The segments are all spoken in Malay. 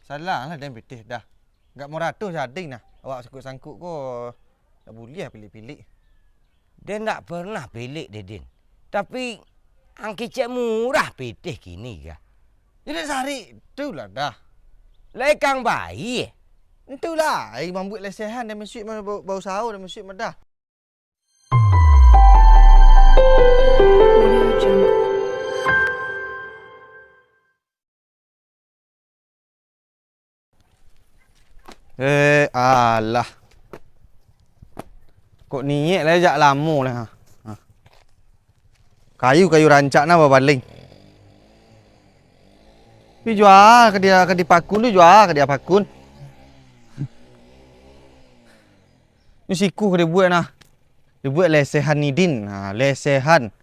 Salah lah dan pitih dah. Enggak mau ratus jadi nah. Awak sangkut-sangkut ko tak boleh pilih-pilih. Dia tak pernah pilih dia, Din. Tapi angki cek murah pitih kini kah? Jadi sehari itulah dah. Lekang bayi. Itulah, bang buat lesehan dan mesyuk bau sahur dan mesyuk medah. Alah. Kok niat lah jak lama lah. Kayu rancak nak baling. Ni jual ke dia pakun tu jual ke dia pakun. Ni siku ke dia buat nah. Dia buat lesehan ni Din. Lesehan.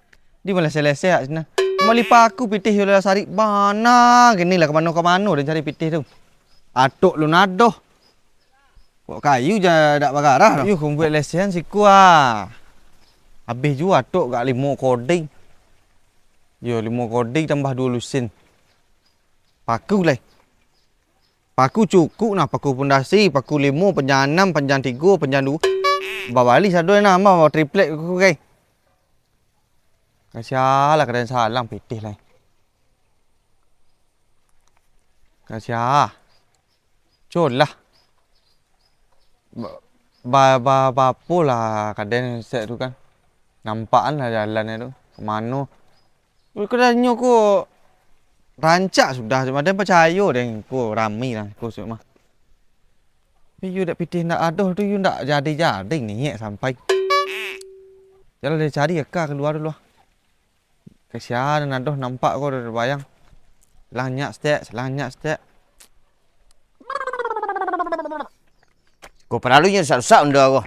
Dia malah leseh sini. Mali paku pitih yo sari mana gini lah ke mano dan cari pitih tu. Atuk lu nadoh. Kok kayu je dak bagarah. Yo kau buat lesehan siku Habis juga atuk gak 5 koding. Yo 5 koding tambah 2 lusin. Paku lah. Paku cukup nah, paku pondasi, paku 5, panjang 6, panjang 3, panjang 2. Bawali satu nama, triplet aku kai. Kasyalah keadaan salang pitih lah. Kasyah. Cun lah. Apa lah keadaan set tu kan. Nampakan lah jalan tu. Kemana. Keadaannya ku rancak sudah. Cuma dia percaya dengan ku ramai lah. Ku semua. You dak pitih nak aduh tu you ndak jadi ni sampai. Jalan dia cari akak keluar dulu. Kesian aduh nampak kau dah bayang. Lanyak stek. Kau perlunya susah unda aku.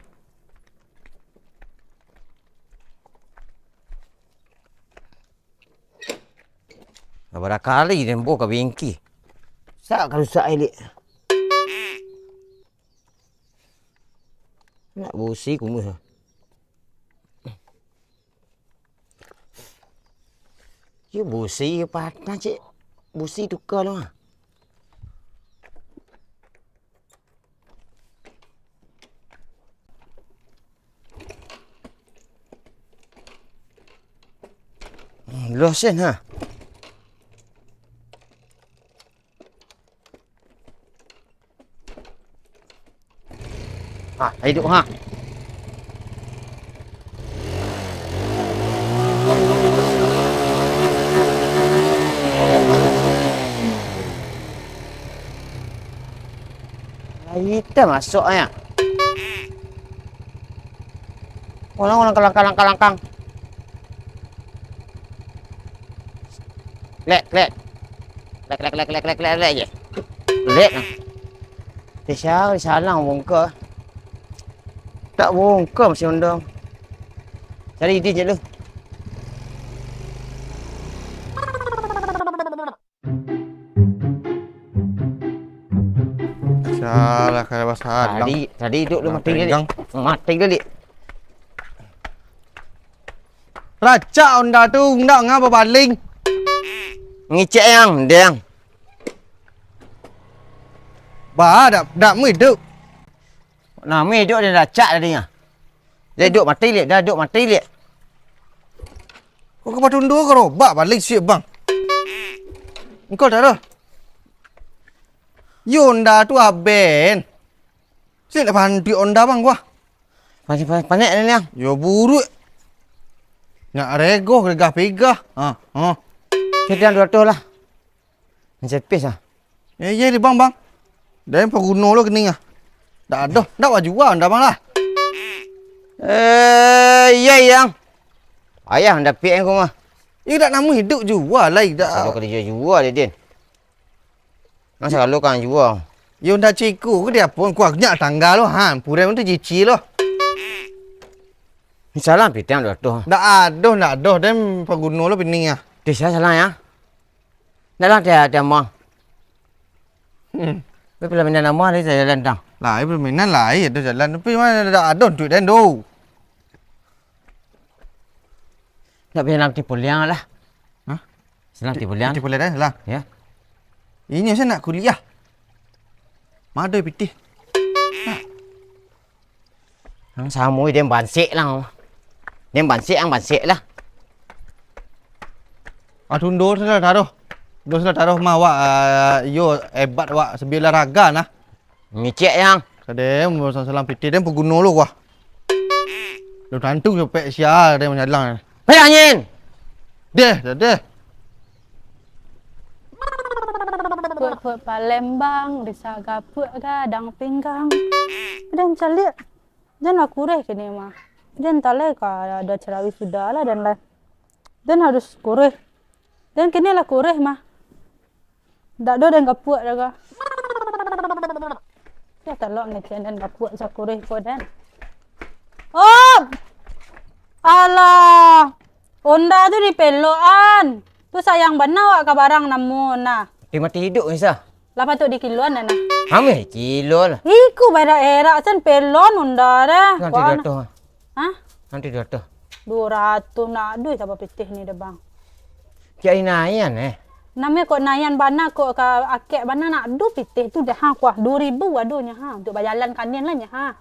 Berapa kali dia buka bingki. Sak kalau sak elok. Nak busi kumus. Ye busi patah cik. Busi tukar lah. Losen ha. Hidup ha. Kita masuk ya. Orang langkang. Lek je. Lek nah. Dia salang bongkar. Tak bongkar masih undang. Cari dia je lu. Salah kalau bahasa Tadi duduk lu mati kali. Raca onda tu ndak ngapa baling. Ngicek yang dia. Ba dak hidup. Nah, hidup dia dah cak tadi nya. Dia duduk mati liat. Kau ke patundu ke robak balik siap bang. Engkau dah dah. Yonda tu aben. Sini depan di onda bang gua. Panik ni yang. Yo buruk. Nak rego pegah. Kita 200 lah. Macam pis lah. Ye di bang. Dan pengguna lo kening ah. Dak ada, dak wajuan dah bang lah. Ya yang. Ayah dah pik aku mah. Ini dak nama hidup jual lah dak. Kalau kerja jual dia Din. Masa kalau kan jual. Yo ndak ciku ke dia pun kuat nyak tangga lo han, pure tu cici lo. Salah pitang 200. Dak ada dan pengguna lo pening ah. Dia salah ya. Dah dia mah. Tapi bila minat nama dia jalan tang. Lah, permainan lain ada jalan tapi mana ada duit dan do. Nak pergi tipu liang lah. Hah? Senang tipu liang. Tipu liang lah. Ya. Ini saya nak kuliah. Mana pitih? Hang samui đem bansik lah. Đem bansik lah. Tundur sudah taruh. Tundur sudah taruh mah wak yo hebat wak sebi olahraga nah. Ngecek yang. Kadem salam pitih dem pegunung lu wah. Lu tantu sampai sia dem menyalang. Hei angin. Deh. Put Palembang, desa Gapuk gadang pinggang. Dan calik, dan aku kureh kini mah. Dan talai ka ada cerawi sudah lah dan lah. Dan harus kureh. Dan kini lah kureh mah. Tak ada dan Gapuk dah. Ya telok ngecen dan Gapuk sa kureh ko dan. Oh! Alah! Onda tu di peloan. Tu sayang benar wak ka barang namu nah. Dia mati hidup ni sah. Lapa tu di kiluan nah. Hamil kilo lah. Iku pada era sen pelon unda dah. Nanti jatuh. Hah? Nanti jatuh. 200 nak duit apa pitih ni dah bang. Kiai nayan Namanya kok nayan bana kok ka akek bana nak du pitih tu dah ha kuah 2000 adunya ha untuk bayalan kanin lah nya ha.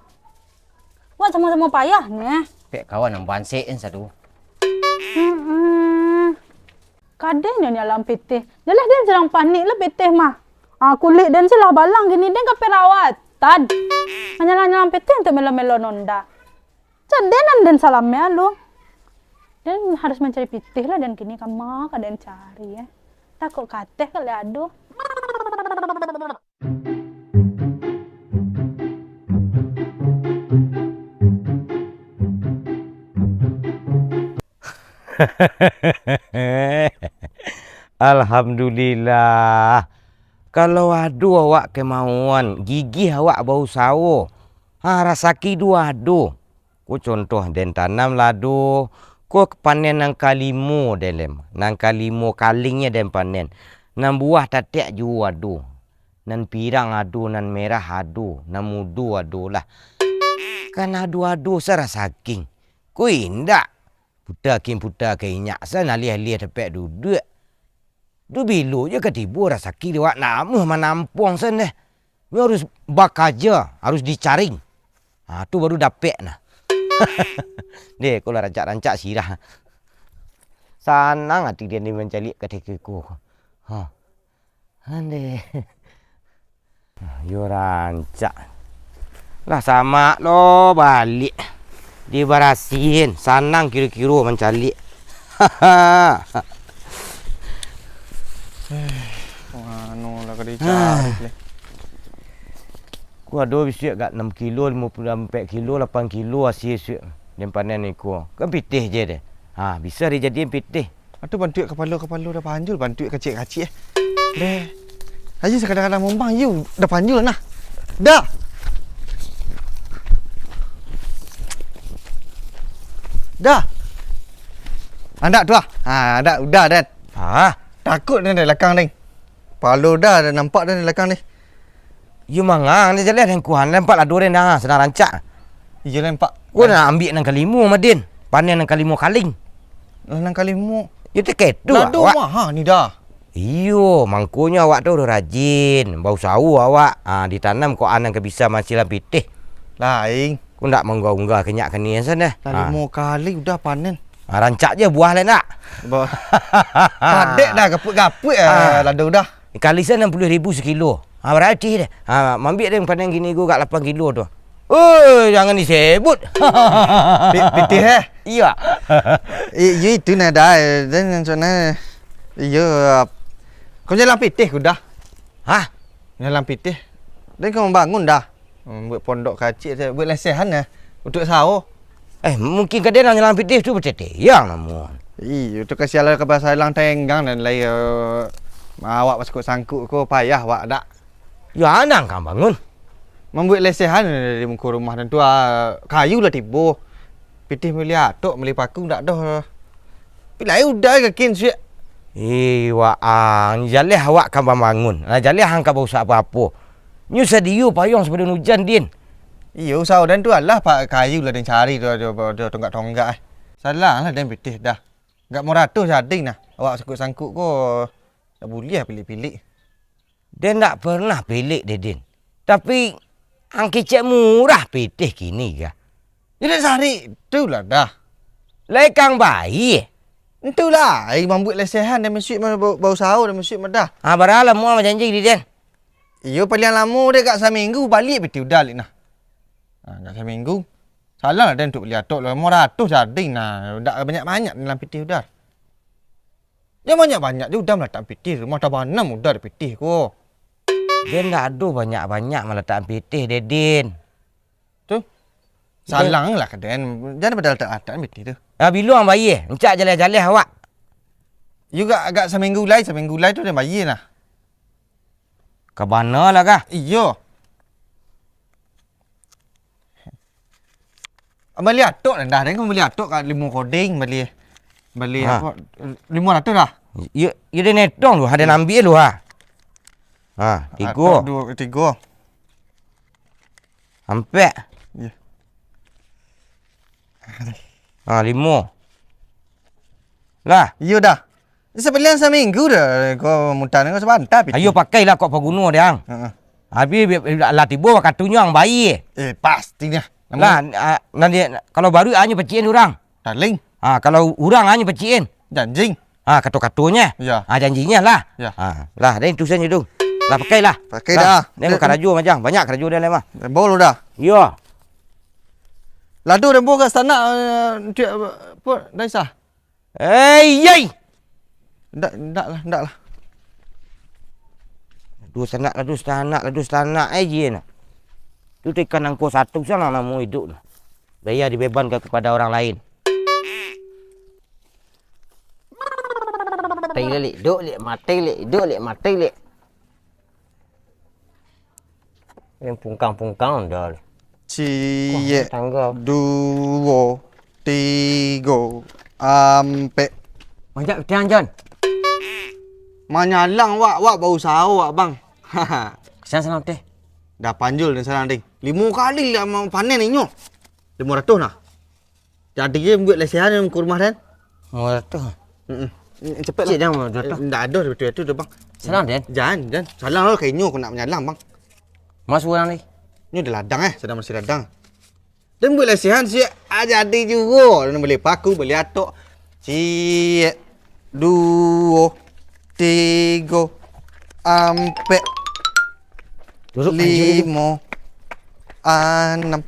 Wah sama-sama payah ni. Pek kawan yang bansik kan satu. Kadang ni alam pitih. Jalah dia sedang panik lah pitih mah. Kulit dan silah balang gini dia ke perawatan. Hanya pitih untuk melo-melo nonda. Cadenan dan salamnya lu. Dan harus mencari pitih lah dan kini kamu kadang cari ya. Takut kateh kali aduh. Alhamdulillah. Kalau adu awak kemauan, gigi awak bau sawo. Rasaki dua adu. Ku contoh den tanam ladu. Ku panen nang kalimu delem. Nang kalimu kalingnya den panen. Nang buah tatek ju adu. Nan pirang adu, nan merah adu, nan mudu adu lah. Kan adu-adu sarasaking. Ku indak. Puta kinyak sana lihat tepek duduk. Du bilu je ketibu rasaki lewat nama manampung sen deh. Ni harus bakaja, harus dicaring. Tu baru dapet nah. Deh, kalau rancak-rancak sirah. Sanang hati dia ni mencari ketikiku. Ande. Yo rancak. Lah sama lo balik. Dibarasin, sanang kira-kira mencari. Lah kau dicari. Ku ada bisik kat 6 kilo, 54 kilo, 8 kilo asyik dan panen ni ku. Kan pitih je dia. Bisa dia jadiin pitih. Atu bantuik kepala dah panjul, bantuik kecil-kecil Deh. Aja sekadang-kadang membang you dah panjul nah. Dah. Dah. Anda tu ah. Ada udah dan. Takut ni dari belakang ni. Palo dah nampak dah di belakang ni. You mangang dia jalan dengan kuhan lempak lah dua dah senang rancak. Ya nampak. Ku nak ambil nang kalimu Madin. Panen nang kalimu kaling. Nang kalimu. You teketu awak. Ladu mah ni dah. Iyo, mangkunya awak tu udah rajin. Bau sawu awak. Ditanam kok anang ke bisa masilah pitih. Lain. Ku nak menggah-unggah kenyak kenian sana. Kalimu kali udah panen. Rancak je buah lain nak. Padek dah gaput-gaput ladu dah. Kali sana 60,000 sekilo. Berarti dia. Ambil dia panen gini gua kat 8 kilo tu. Oh, jangan disebut. Pitih Iya. Ya itu nak dah. Dan macam mana? Ya. Kau jalan pitih ku dah. Jalan pitih. Dan kau bangun dah. Buat pondok kecil saya. Buat lesehan lah. Untuk sahur. Mungkin kadang nak jalan pitih tu berteteyang namun. Itu kasih ala ke bahasa hilang tenggang dan lain. Awak masuk sangkut kau payah awak tak. Ya anang kan bangun. Membuat lesehan di muka rumah dan tu kayu lah tiba. Pitih beli atuk, beli paku tak dah. Pilai udah ke kin siap. Waang jaleh awak kan bangun. Jaleh hang kan usah apa-apa. Nyu sediu payung sebelum hujan din. Iya usah dan tu lah pak kayu lah dan cari tu tonggak-tonggak. Salah lah dan pitih dah. Enggak mau ratus jadi nah. Awak sangkut-sangkut ko tak boleh pilih-pilih. Dia tak pernah pilih dia din. Tapi ang kecek murah pitih kini ga. Jadi sari itulah dah. Lekang bayi. Itulah, bang buat lesehan dan mesyuk bau sahur dan mesyuk dah. Ha baralam mu janji di den. Iyo paling lama dia kat seminggu balik peti udah lik nah. Kat seminggu. Salah lah dan untuk beli atok lah. 500 jadi nah. Tak banyak-banyak dalam peti udar. Dia banyak-banyak dia udah meletak peti. Rumah tabanam udah ada peti ko. Den dak ada banyak-banyak meletak pitih dedin. Tu. Salang lah ke den. Jangan pada letak-letak peti tu. Ha bilu ang bayi. Encak jalan-jalan awak. Juga agak seminggu lai tu dia bayi lah. Ke mana lah kah? Iyo. Beli atok dah. Dan kau beli atok kat 5 koding beli Ha. apa 500 dah. Ya dia netong tu, ada ambil lu ha. Ha, tiga. Atok 3. Sampai. Ya. Ha, 5. Lah, Iyo dah. Sebelian seminggu dah kau mutan kau sebentar piti. ayo pakailah kau pagunu dia hang. Ha. Habis lah tiba katunya ang bayi. Pastinya. Lah, nanti kalau baru hanya peciin orang. Darling. Ha, kalau orang hanya peciin. Janjing. Ha, katu-katunya. Ya. Ha, janjinya lah. Ya. Ha, lah, dan tulisannya tu. Lah pakailah. Pakai dah. Tengok keraju macam banyak keraju dia lemah. Bolu dah. Ya. Ladu dan buka sana apa dah sah. Yey. Ndak lah. Ladu setanak aja nak. Tu tekan angko satu sana namu hidup. Biar dibebankan kepada orang lain. Tai lek, duk lek, mati lek, duk lek, mati lek. Yang pungkang-pungkang dah. Cie. Tangga. 2 3 ampe. Banyak tiang John. Manyalang wak bau sahur wak bang. Senang teh. Dah panjul dan sarang ding. 5 kali lah mau panen ni nyok. 500 nah. Jadi dia buat lesehan yang ke rumah dan. Murah tu. Cepat Cik lah. dah murah tu. Tak ada betul tu dah bang. Senang Den. Jangan. Salang lah kayak nyok aku nak menyalang bang. Mas orang ni. Ni dah ladang sedang masih ladang. Dan buat lesehan si jadi juga. Dan boleh paku, boleh atok. Si 2 3 ampe Duduk 5 6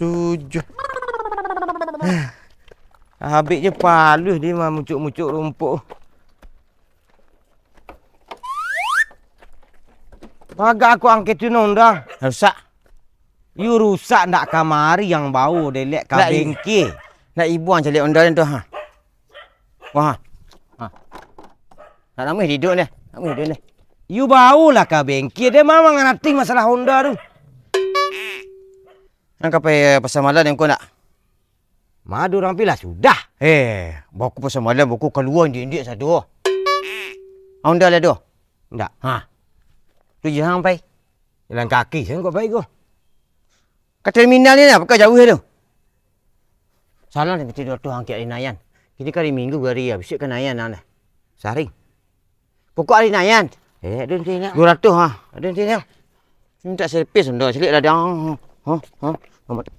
7. Habis je palus dia mah mucuk-mucuk rumput. Agak aku angkat tu dah. Rusak. You rusak nak kamari yang bau delek Nak kabengki. Nak ibu ang calik ondal tu ha. Wah. Ha. Nak nama hidup ni. Nama hidup ni. You bau lah kabengki. Dia memang ngerti masalah Honda tu. Ang kapai pasal malam yang kau nak. Madu orang pilah sudah. Baku pasal malam baku keluar indik satu. Ondal ada. Enggak. Ha. Tu je hang pai. Jalan kaki saya kau baik kau. Kat terminal ni nak pakai jauh tu. Salah ni betul tu hang kiat Nayan. Kini kali minggu hari ya, besok kan Nayan nak. Saring. Pokok hari Nayan. Ada nanti nak. 200 ha. Ada nanti nak. Minta servis anda selit ladang. Ha.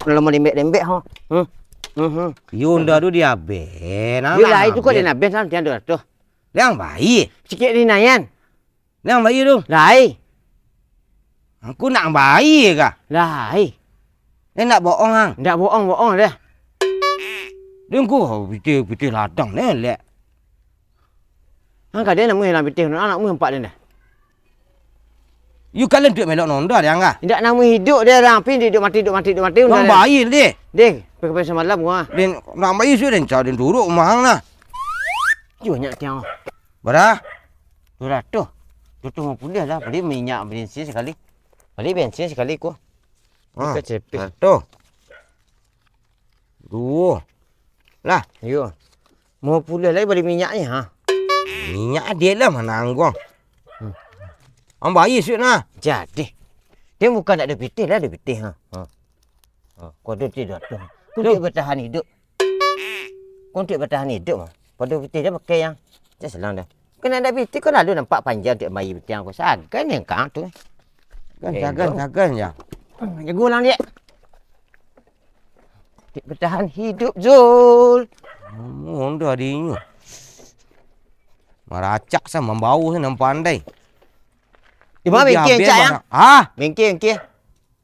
Lama lembek-lembek ha. You Honda tu dia ben. Dia lah itu kau dia nak ben sana dia 200. Yang baik. Sikit hari Nayan. Yang baik tu. Lai. Aku nak baik kah? Lai. Dia nak bohong hang. Tak bohong dah. Dia kau piti ladang ni lek. Hang kau dia nak muih dalam piti. Anak muih 4 dia dah. You kalian duk melok Honda dia angah. Tidak nama hidup dia orang pin hidup mati. Yang baik dia. Dek, pergi semalam gua. Dia nak baik sih dia cak dia duduk rumah hang lah. Banyak tiang. Berah? 200. 250 dah lah. Beli minyak bensin sekali. Beli bensin sekali ku. Kita cepet. Satu. 2. Lah, Yo. Mau pula lagi beli minyak ni ha. minyak dia lah mana angguang. Ang baik sih nah. Jadi. Dia bukan tak ada pitih lah, ada pitih ha. Kau ada tidak tu. Kau tidak bertahan hidup. Kau tidak bertahan hidup mah. Pada pitih dia pakai yang jangan selang dah. Kena ada pitih kau lalu nampak panjang untuk bayi pitih aku. Sagan yang kau tu. Sagan ya. Jaga ulang dia. Dik bertahan hidup Zul. Mudah dinyo. Maracak sama bau sana pandai. Di mana bengkel cak ya? Ah, Bengkel.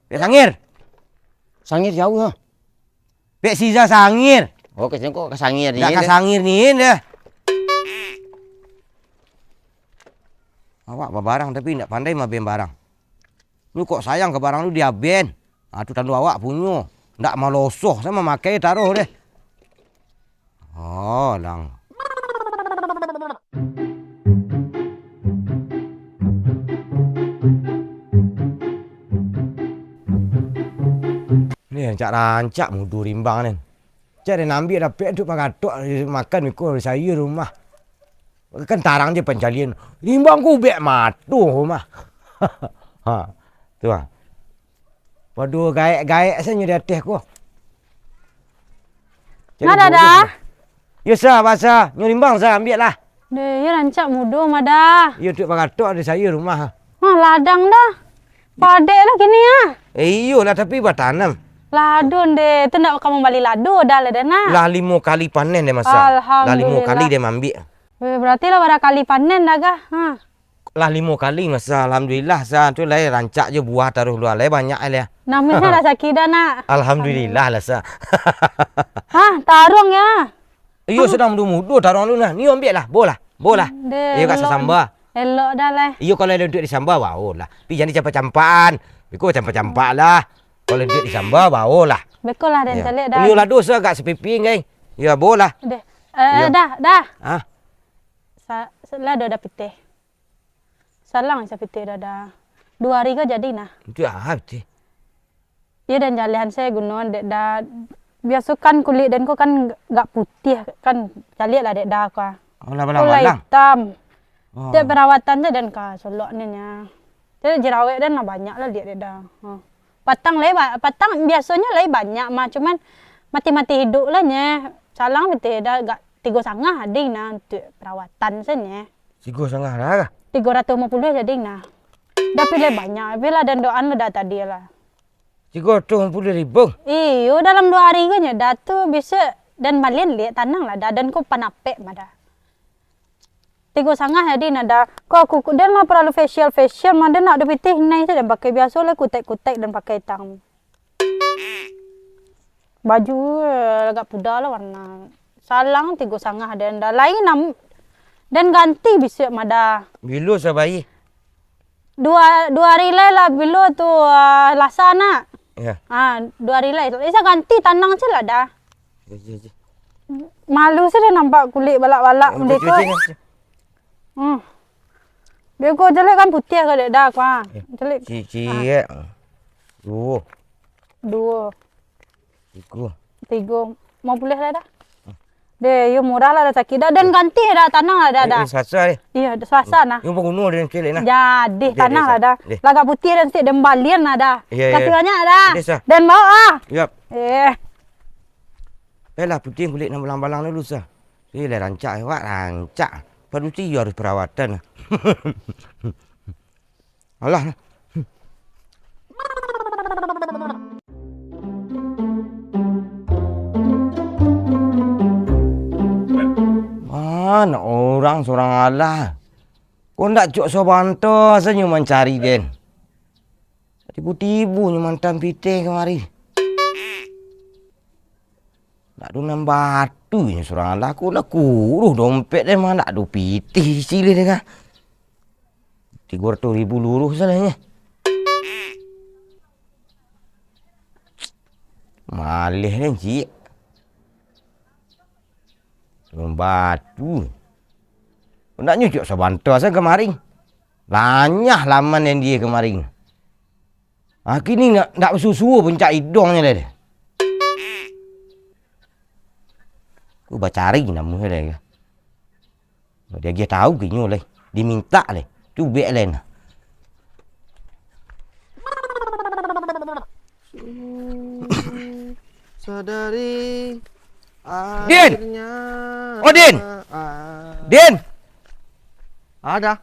Pek sangir. Sangir jauh ha. Pek Siza sangir. Oh, ke kok ke sangir ni. Dak ke sangir ni dah. Awak barang tapi tak pandai mah ben barang. Lu kok sayang ke barang lu dia ben. Ah tu tandu awak punya. Ndak malosoh sama makai taruh deh. Oh, lang. Ni rancak mudu rimbang ni. Cari nambi dapat tu pagatok makan mikul saya rumah. Kan tarang je pencalian. Rimbang ku bek matu rumah. Ha. Tu ah. Padu gaek-gaek saya nyudah teh ku. Nah, dah. Ya sah bahasa nyurimbang saya ambil lah. Deh, ya rancak mudo mada. Ya tu pagatok ada saya rumah. Ladang dah. Padek lah kini ya. Iyo lah tapi bertanam. Ladun deh, tu nak kamu balik ladu dah lah dana. Lah 5 kali panen dia masa. Lah 5 kali dia ambil. Berarti lah pada kali panen dah kah? Ha. Lah 5 kali masa alhamdulillah sa tu lai rancak je buah taruh luar lai banyak lah. Namanya dah sakit dah nak. Alhamdulillah lah sa. Ha, tarung ya. Iyo sedang mudu taruh lu nah. Ni ambil lah, bola. Iyo kat samba. Elok dah lah. Iyo kalau ada duduk di samba bau lah. Pi jangan campak-campakan. Biko campak-campak lah. Kalau duduk di samba bau lah. Bekol lah dan celik dah. Iyo lah dosa kat sepiping kan. Ya bola. Deh. Ya. Dah. Ah. Lah dah pitih. Salang saya pitih dah. 2 hari ke jadi nah. Itu ah betul. Ya dan jalihan saya gunawan dek dah. Biasa kan kulit dan ko kan gak putih kan. Jalik lah dek dah ko. Oh lah balang. Hitam. Oh. Dia perawatan je dan ka solok ni nya. Jadi jerawat dan lah banyak lah dia dah. Patang biasanya lai banyak mah cuman mati-mati hidup lah nya. Salang pitih dah gak 3,5 ading nah untuk perawatan senya. 3,5 dah. 350 jadi nah. Dah pilih banyak. Bila dan doan lu dah tadi lah. 350,000. Iyo dalam 2 hari kan ya dah tu bisa dan malian lihat tanang lah dah dan ko panapek mah dah. 3,5 jadi nah dah. Ko aku dan lah perlu facial mah dan nak ada pitih nai saja dan pakai biasa lah kutek-kutek dan pakai tang. Baju agak pudar lah warna. Salang 3,5 dan dah lain dan ganti bisa mah dah. Bila saya bayi? 2 hari lah bila tu lasa nak. Ya. 2 hari lah. Isa ganti tanang je lah dah. Ya. Malu saya dah nampak kulit balak-balak mereka. Dia ko jelek kan putih ke dek dah kwa. Jelek. Cici. 2. 2, 3. 3. Mau boleh lah dah. Deh, yo murah lah dah sakit dah dan ganti dah tanang lah dah. Sasa ni. Iya, swasa nah. Yung pengunuh dia celek nah. Jadi tanang lah dah. Deh. Lagak putih dan sik dan balian lah dah. Ya. Kasih banyak dah. Deh, sah. Dan mau Yap. Eh. Lah putih kulit nak balang-balang dulu sah. Dia lah rancak awak rancak. Paduti you harus perawatan. Alah. Mana orang seorang Allah. Kau nak cok sobanto asalnya mencari den. Tibu-tibu mantan pitih kemari. Nak dunam batu ni seorang Allah. Aku lah kuruh dompet dia mana nak do pitih sili dia kan. 300,000 luruh salahnya. Malih ni cik. Batu. Nak nyucuk sebantar saya kemarin. Lanyah laman yang dia kemarin. Kini nak bersusu pencak hidungnya dia. Aku cari nama dia. Dia tahu ke nyu lah. Diminta lah. Cuba lain. Sadari. Din! Oh, Din! Din! Ada.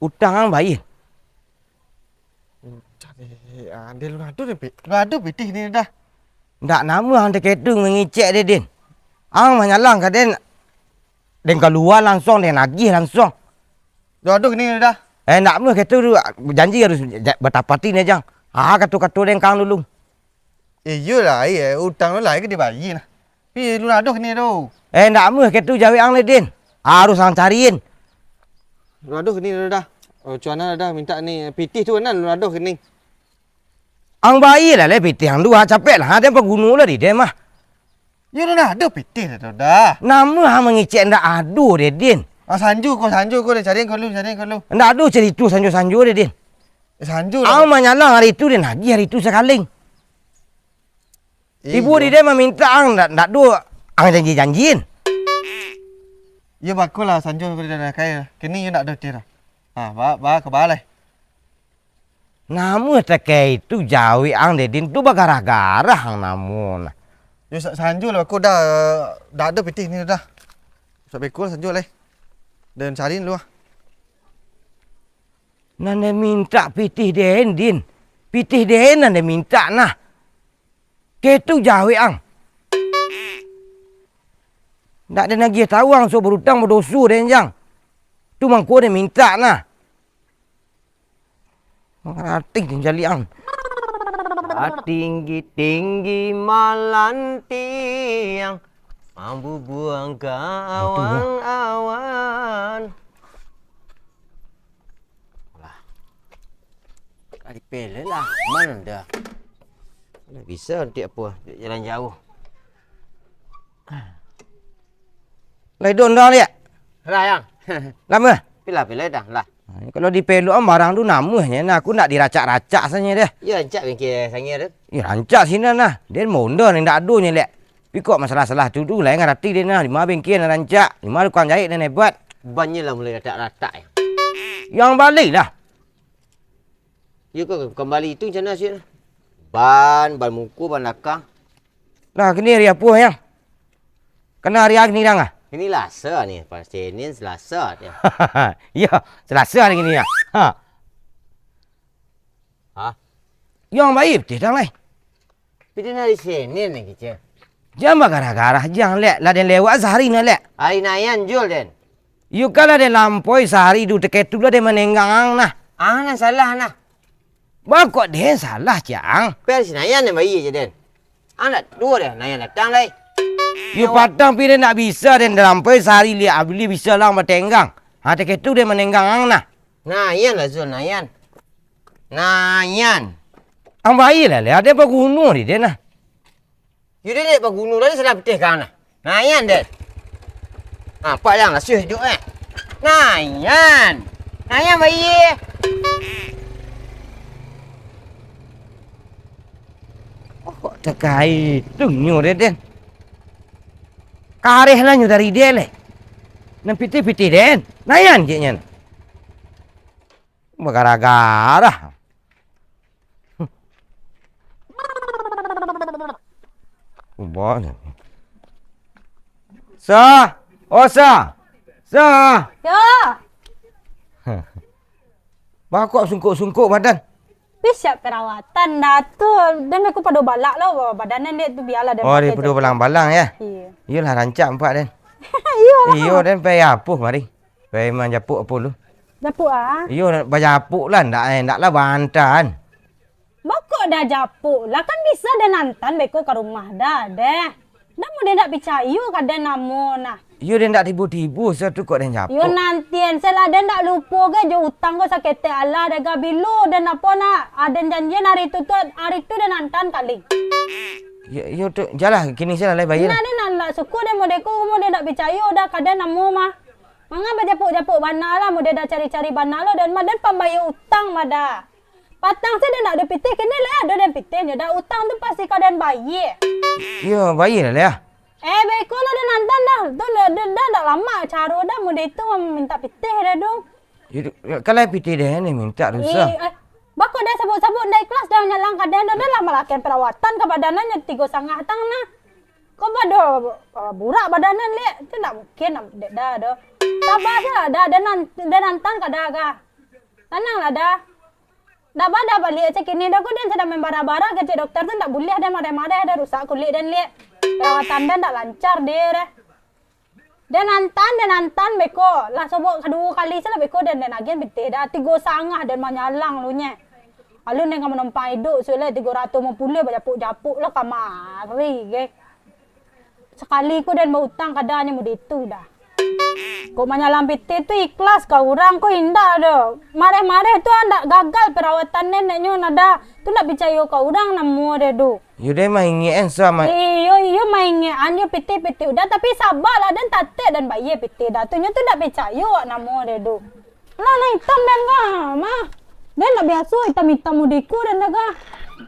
Utang ang bayar. Dia lu adu pitih ni dah. Ndak nama hang ketung mengicek dia din. Ang menyalang ka den. Den keluar langsung den nagih langsung. Lu adu ni dah. Ndak mah ketu janji harus bertapati ni jang. Katu-katu den kang dulu. Iyalah, utang lu lai ke dia bayar nah. Pi lu adu ni tu. Ndak mah ketu jawi ang le din. Harus ang cariin. Lu adu ni dah. Oh, cuana dah minta ni pitih tu kan lu adu ni. Ang bayar lah le pitih ang dua capek lah. Dia pegunu lah di dia mah. Ya dah adu pitih dah. Nama hang mengicek ndak adu dia din. Sanju ko dia cari kau lu. Ndak adu cerita sanju-sanju dia din. Sanju Ang menyalang hari itu dia nagih hari itu sekaling. Ibu di dia meminta ang ndak adu ang janji-janjiin. Ya bagus lah sanju ko dia kayak kini you nak adu dia. Ba ke balai. Namu teke itu jawi ang dedin tu bagara-gara hang namun. You sanju lah aku dah ada pitih ni dah. Sampai kul sanju lah. Dan cariin lu. Nanda minta pitih den din. Pitih den nanda minta nah. Ketu jawi ang. Ndak ada lagi tahu ang so berutang berdosu den jang. Tu mangko dia minta nah. Rating jali ang. Tinggi-tinggi malan tiang, mampu buang ke awan-awan. Lah, kali pele lah, mana dah? Mana bisa nanti apa? Jalan jauh. Ledon dah liat. Lah yang. Lama. Pila dah lah. Kalau di peluk barang tu namanya nah aku nak diracak-racak saja dia. Ya rancak bengkel sangnya tu. Ya rancak sini nah. Dia mondor ni ndak adunya lek. Pikok masalah-salah tu lah yang ngerti dia nah. 5 bengkel nak rancak. 5 tukang jahit dan hebat. Bannya lah mulai ratak-ratak ya. Yang balik lah. Ya kau kembali itu macam mana sih? Ban muku, ban belakang. Lah kini hari apa yang? Kena hari ni dah ah. Ini Selasa ni, pas Senin Selasa dia. Ya, Selasa hari ni ya. Ha. Ha? Yang baik betul dah lai. Tapi hari Senin ni kita. Jangan gara-gara jangan lek lah den lewat sehari na lek. Hari Nayan jul den. You kala den lampoi sehari du teket tu lah den menenggang nah. Nah salah nah. Bakok den salah jang. Per si Nayan ni bayi je den. Anak dua dia Nayan datang lai. You patang pi nak bisa den lampoi sehari lihat beli bisa lang matenggang. Ha teket tu den menenggang nah. Nayan lah Zul Nayan. Nayan. Ang bayi lah le ada apa gunung ni den nah. You dia dek gunung tadi salah betih kang nah. Nayan den. Apa yang lah suh duk Nayan. Nayan bayi. Kok terkait tu nyu den. Kareh lah nyu dari dia le. Nan piti-piti den. Nayan je nyan. Bagara-gara. Ubah. Sa. Oh sa. Sa. Ya. Bakok sungkuk-sungkuk badan. Bisa perawatan dah tu. Dan aku pada balak lah badan dia tu biarlah dia. Oh, dia perlu balang-balang ya. Iya. Iyalah rancak empat den. Iya. Iyo den pay apuh mari. Pay manjapuk apa lu? Japuk ah. Iyo nak bajapuk lah ndak lah bantan. Bakok dah japuk lah kan bisa dia nantan beko ke rumah dah deh. Dah mau dia nak bicayu kadang namo nah. Iyo den ndak tibu-tibu satu kok den japuk. Yo nantian sela dan ndak lupa ke jo utang ko sakete Allah daga bilu dan apa nak ada janjian hari tu dia nantan kali. Yo tu jalah kini saya lai bayar. Nah dia nan lah suku dia mau deko mau dia nak bicayu dah kadang namo mah. Manga bajapuk-japuk bana lah mau dia dah cari-cari bana lo dan madan pembayar utang mada. Patang saya dia nak ada pitih kini lah ada dan pitih dia dah utang tu pasti kadang bayar. Yo bayar lah ya. Beko lah dia nantan dah. Tu dah lama caro dah mau dia itu minta pitih dah dong. Kalau piti dia ni minta dosa. Bako dah sabut-sabut naik kelas dah nyalang kadang dah lama lakukan perawatan ke badannya 3,5 tang nah. Kau pada burak badanan liat tu tak mungkin dah dah. Sabar je dah nantang kada aga. Tenanglah dah. Dah pada balik cek ini dah aku dan sedang main bara-bara ke cek dokter tu tak boleh ada marah-marah ada rusak kulit dan lihat perawatan dan tak lancar dia dah. Dan antan beko lah sobok kedua kali salah beko dan agen betih dah 3 sangah dan menyalang lu nya. Alun yang kamu nampak hidup soalnya 350 berjapuk-japuk lah kamari ke. Sekali ku dan berhutang kadarnya mudah itu dah. Kau menyalam PT tu ikhlas kau orang kau indah dah. Marah-marah tu anda gagal perawatan neneknya nada. Tu nak percaya kau orang namu dia tu. You dah main ngien sama. Iyo mainan yo PT udah tapi sabarlah dan tatek dan bayi PT dah. Tu nya tu nak percaya namu dia tu. Lah hitam dan mah. Dia nak biasa hitam-hitam mudiku dan dah.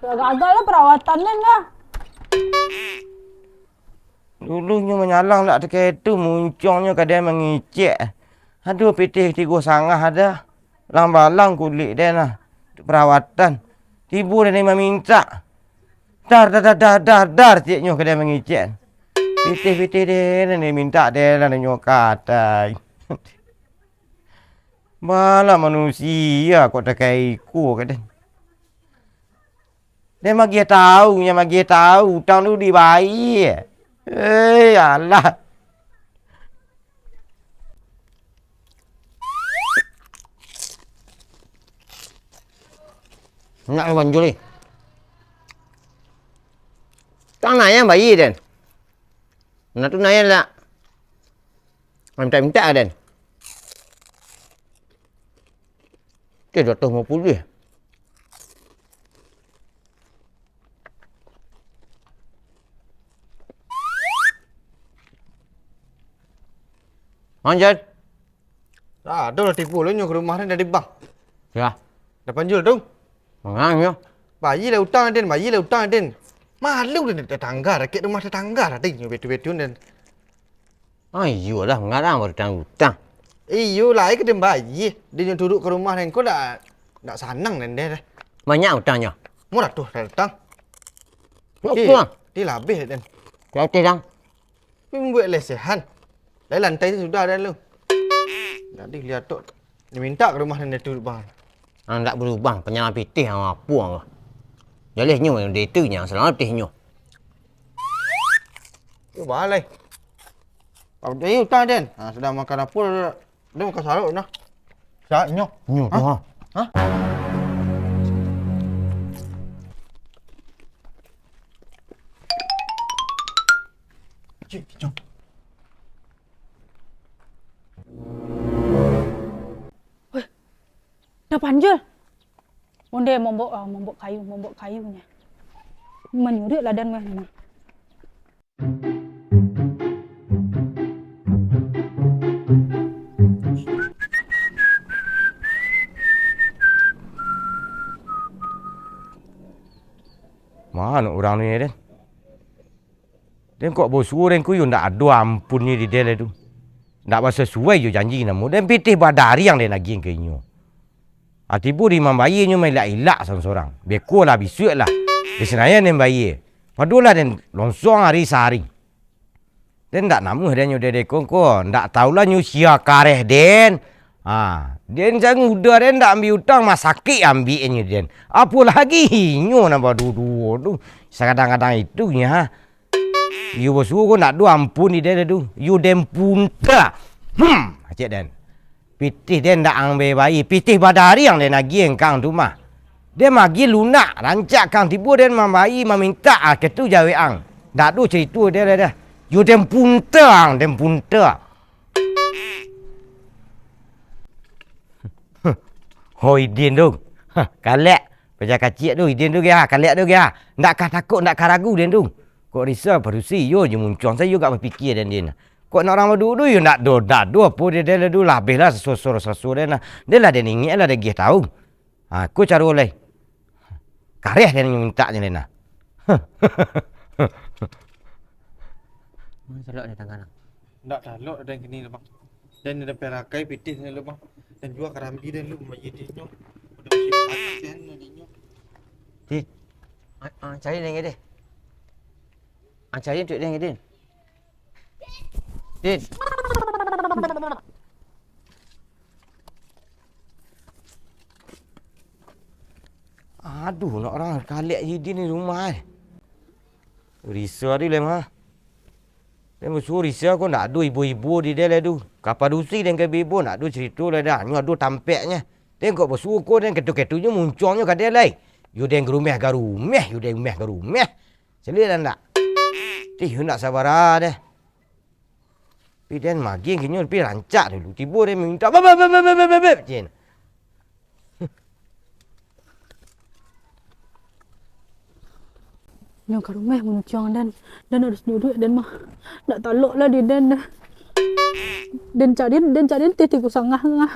Gagal lah perawatan dan dah. Dulunya menyalang tak dekat itu muncungnya kadang mengicik. Aduh pitih 3 sangah ada. Lambalang kulit dia lah. Perawatan. Tibu dia ni meminta. Dar ciknya kadang mengicik. Pitih dia ni minta dia lah nyokatai. Malah manusia kok dekat iku kadang. Dia magi tahu, tahun tu dibaik. Alah. Nak banjul ni. Tak nak yang bayi dan. Nak tu nak yang tak. Minta dan. Dia 250 dia. Anjan. Dah lah tipu lu ke rumah ni dari bang. Ya. Dah panjul tu. Mangangnya. Bayi lah hutang den, Malu dan tetangga, rakyat rumah tetangga dah ting betu-betu dan. Ayo lah mengarang berhutang hutang. Iyo lah ke dem bayi. Dia yang duduk ke rumah dan kau dah sanang dan dia dah. Banyak hutangnya. Murah tu datang. Berapa? Dia lah habis dan. Berapa dah? Membuat lesehan. Dari lantai tu sudah ada lu. Jadi lihat tu. Dia minta ke rumah dan dia duduk bang. Tak berubah penyalam pitih sama puang lah. Jalihnya yang dia tu yang selalu pitihnya. Tu balai. Kau dia hutang den. Sedang makan apa dia makan saruk nah. Saruknya. Nyo tu ha. Ha? Cik, jom. Dah panjul. Onde membok kayunya. Menyurik lah dan memang. Mana orang ni den? Den kok bos suruh den ku yo ndak ada ampun ni di dia tu. Ndak bahasa suai yo janji namu. Den pitih badari yang den lagi kenyo. Atipu di mambayi nyo mai ilak seorang. Beko lah bisuit lah. Di senayan den bayi. Padulah den longsong hari sehari. Den ndak namu den nyo dede kongko. Ndak taulah nyo sia kareh den. Den jangan udah den ndak ambil hutang masaki ambil nyo den. Apa lagi nyo nambah dua tu. Kadang-kadang itu nya. You bos ko nak do ampun ni den tu. You den punta. Acik den. Pitih den ndak ambil bayi. Pitih badari yang den lagi engkang tu mah. Dia magi lunak rancak kang tibu den mambayi meminta ke tu jawe ang. Ndak do cerita dia dah. You den punta ang, den punta. Hoi din tu. Kalek. Pecah kacik tu, din tu dia, kalek tu dia. Ndak kah takut, ndak kah ragu din tu. Kok risau perusi yo je muncung saya juga berfikir dan dia. Kok nak orang dulu yo nak do apa dia dulu lah habislah sesur dia lah. Dia lah dia ingin lah dia gih tahu. Aku cara oleh. Karya dia minta je dia. Selok dia tangan. Ndak talok dan kini bang. Dan ada perakai pitih ni lu bang. Dan juga karambi dan lu bayi dia nyo. Udah mesti pakai dan dia. Di. Cari dia dia. Cari untuk dia Din. Din. Aduh, nak orang kaliak Hidin ni rumah Risau dia lemah. Dia suruh risau kau nak ada ibu-ibu di dia tu. Kapadusi dan ibu nak ada cerita lah dah. Ni ada tampaknya. Dia kau bersuruh kau dan ketu-ketunya munculnya kat dia lai. You den gerumeh garumeh, you den rumeh garumeh. Seliran tak? You nak sabar dah. Pi den magi kinyo pi rancak dulu. Tiba dia minta bab. Cin. Nyo kat rumah muncung dan harus duit dan mah. Nak tolak lah dia dan cari teh 3,5 ngah.